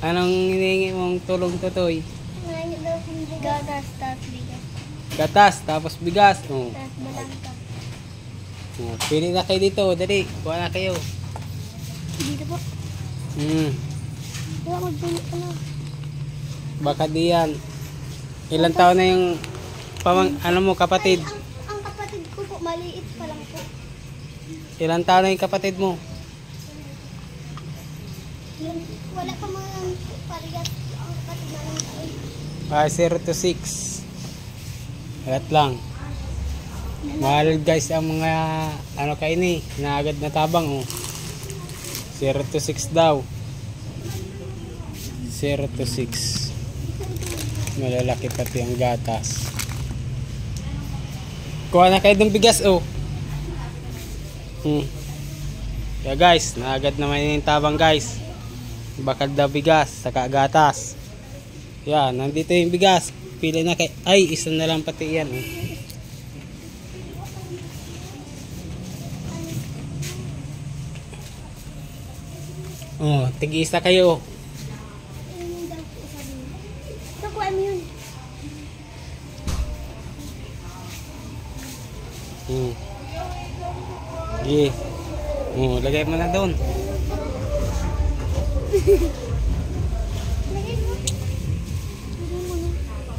Anong hinihingi mong tulong, Totoy? Ngayon daw kung gagas, tapos bigas. Gatas, tapos bigas. Oh. Tapos balangka. Oh, pili na kayo dito. Dali, kuha na kayo. Dito po. Wala magbili ka na. Baka di yan. Ilang taon na yung ano mo, kapatid? Ay, ang kapatid ko po, maliit pa lang po. Ilang taon na yung kapatid mo? Wala pa mga parehas ang kapatid na lang taon. 0 to 6. Alat lang. Mahal guys ang mga ano kayo ni, na agad na tabang oh. 0 to 6 daw. 0 to 6. Malalaki pati ang gatas. Kuha na kayo ng bigas oh. Kaya guys, naagad naman yung tabang guys. Bakal daw bigas, saka gatas. Yan, nandito yung bigas. Pili na kayo. Ay, isa na lang pati yan oh. Oh, tig-isa kayo. Nakuha mo yun. Sige. Oh, lagay mo na doon. Lagay mo.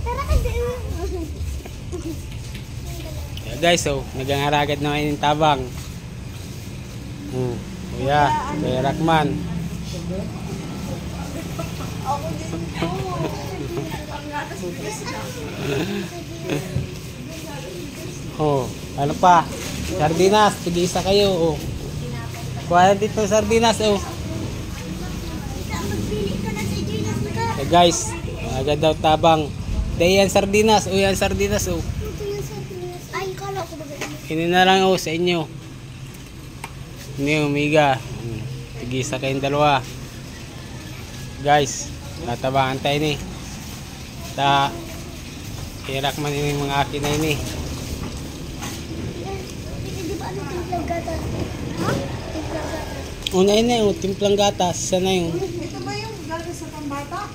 Tara ka din. Yeah, guys, so, nagangaragad naman yung tabang. Kuya, Kuya Rakman. Oh, ano pa? Sardinas, tig-isa kayo oh. Kuha na dito sardinas oh. Magpili ka na si Gina. Eh guys, agad daw tabang. Dahil yan sardinas, oh yan sardinas oh. Ay, kala ko ba ganyan? Ini na lang oh sa inyo. Ini umiga. Tig-isa kayong dalawa. Guys, natabangan tayo ni. Irak man ini mga akin na ini. Di ba ano timplang gatas? Ha? Timplang gatas. Una yun na yung timplang gatas. Sana yung Ito ba yung gatas sa pambata?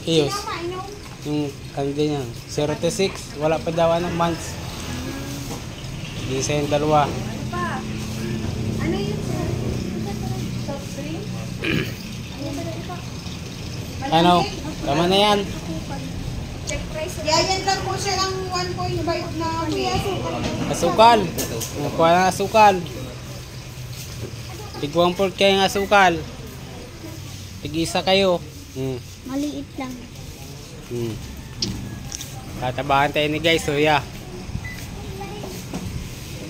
iyos. Tama, inom. Yung ano din yan. 0 to 6. Wala pa daw ng months. Isa yung dalawa. Ano pa? Ano yun sir? Soft drink? Ano? Tama na yan. Check price. Yayan lang po siya ng 1.5 na may Asukal. Nakuha ng asukal. Tigwang port kayo ng asukal. Tig-isa kayo. Maliit lang. Tatabahan tayo ni guys. So yeah.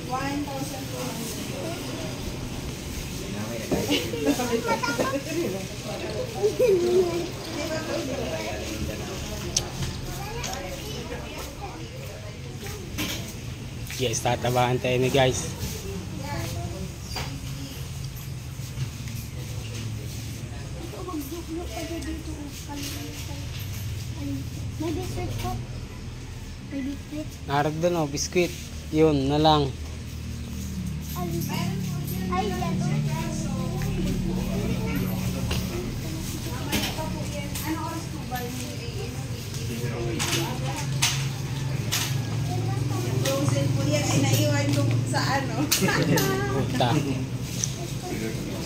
1,000. Yes, tatabahan tayo ni guys. May biscuit po. May biscuit. Narag doon oh, biskuit. Yun na lang. Ay, yan. frozen po yan. Ay naiwan ko sa ano. Puta.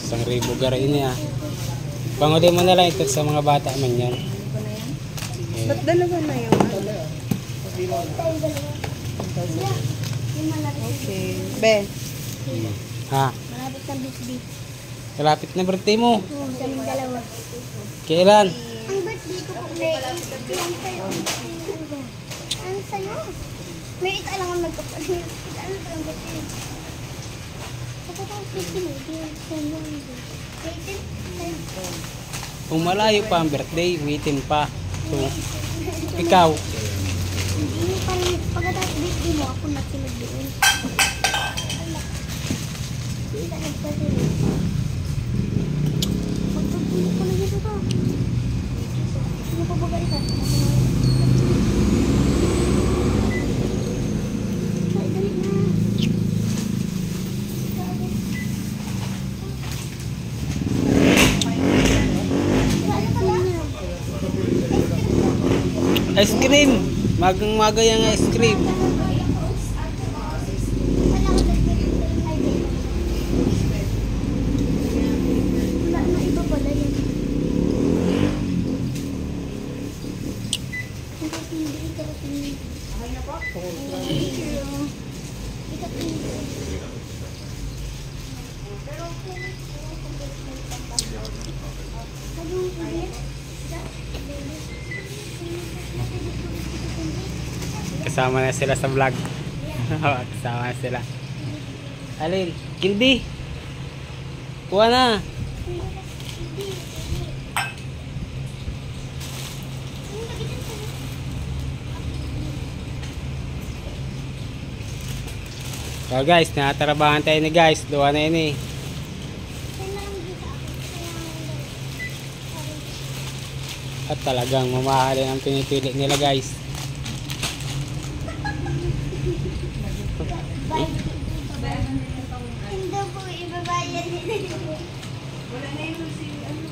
1,000 garin niya. Panguli mo na lang ito sa mga bata man yan. Ba't dalawa na yun? Okay. Be. Ha? Malapit ng biscuit. Kalapit na birthday mo. Kaming dalawa. Kailan? Ang birthday ko po, may ang sa'yo. Ang sa'yo. May ito lang ang magkapalit. Ano pa ang birthday? Kapag ang birthday mo, hindi ang sa'yo. Waitin? Kung malayo pa ang birthday, waitin pa. So, ikaw, Hindi pa rin. Pagkatapos birthday mo, ako nagsunod doon. Hindi ka nagpasunod. Pagpagpili ko na dito ka. Sino pa ba isa? Ay, dali na. Wala na pala. Ice cream. Magang maga yung ice cream. Wala na iba pala yun. Hindi ka tingin. Okay na po? Kasama na sila sa vlog. Kasama na sila. Alin? Hindi. Kuha na. So guys, natarabahan tayo ni guys. Duwa na yun eh. At talagang mamahalin ang pinipili nila guys. Hindi po, ibabayan nila. Wala na yun si ano.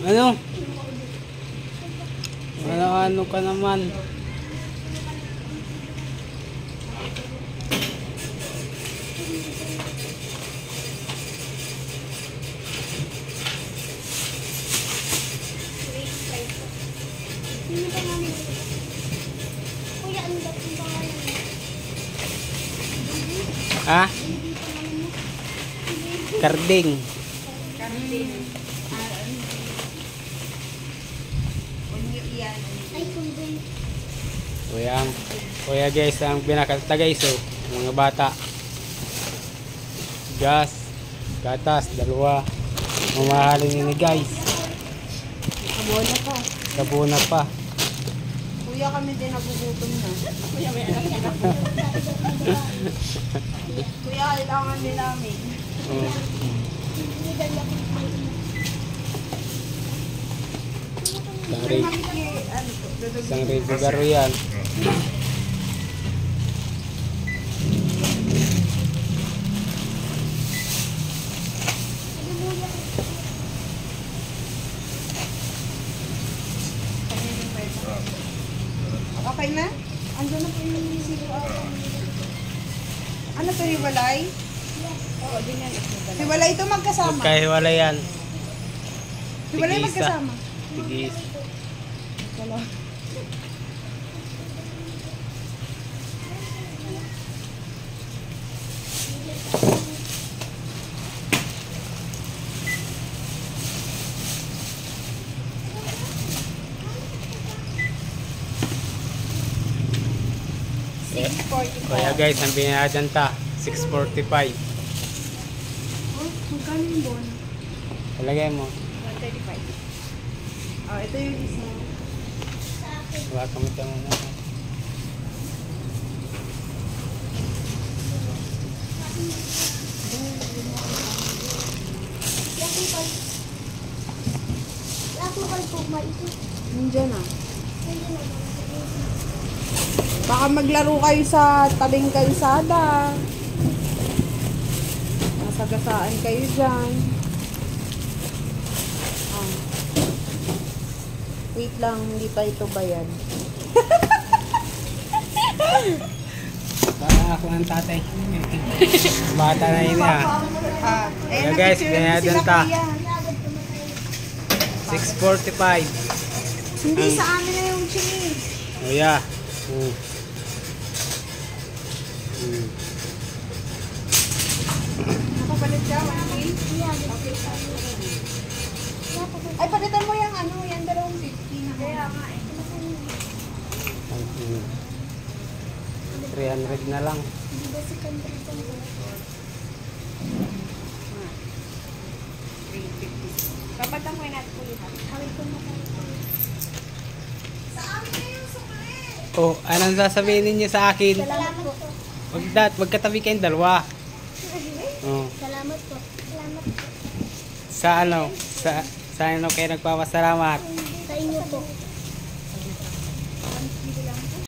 Ano? Ano ka naman? Sino ba namin? Kuya, ano ba itong pangalan mo? Ha? Hindi pa namin mo. Karding. Karlin. Unyo yan. Ay, kumbin. Kuya guys, ang binakanta guys oh, mga bata. Gas, gatas, dalawa. Mamahalin ni guys. Kabola pa. Sabuna pa. Kuya, kami din nagugutom na. Kuya, may anak na. Kuya, kailangan din namin. Oh. Isang ribo garo yan. Okay na? Andiyan na po yung silo. Ano to, hiwalay? Oo, din yan. Hiwalay ito magkasama. Magkahiwalay yan. Hiwalay Tig-isa. magkasama. Tigis. Dalawa. Kaya guys, ang binadanta 645. Magkano yung bon? Talagay mo. 135. Oh, ito yung isa. Wala kami tama na. Lakukal po, maisip. Nandiyan na. Baka maglaro kayo sa tabing kalsada. Nasagasaan kayo dyan. Oh. Wait lang, hindi pa ito bayad. Para ako ang tatay. Bata na yun ah. Kaya guys, binadanta 645. Hindi sa amin na yung chinis. Oh yeah. Nakapalit siya, 1K. Ay, palitan mo yung ano, yung 250 na. Kaya nga eh. 300 na lang. Hindi ba si Kandri ito? 350. Papatan mo yung natin ulit. Hawig ko na kayo. Oh, anong sasabihin ninyo sa akin? Salamat po. Magkatabi kayong dalawa. Oh. Salamat po. Salamat po. Sa ano? Sa ano kayo nagpapasalamat? Sa inyo po.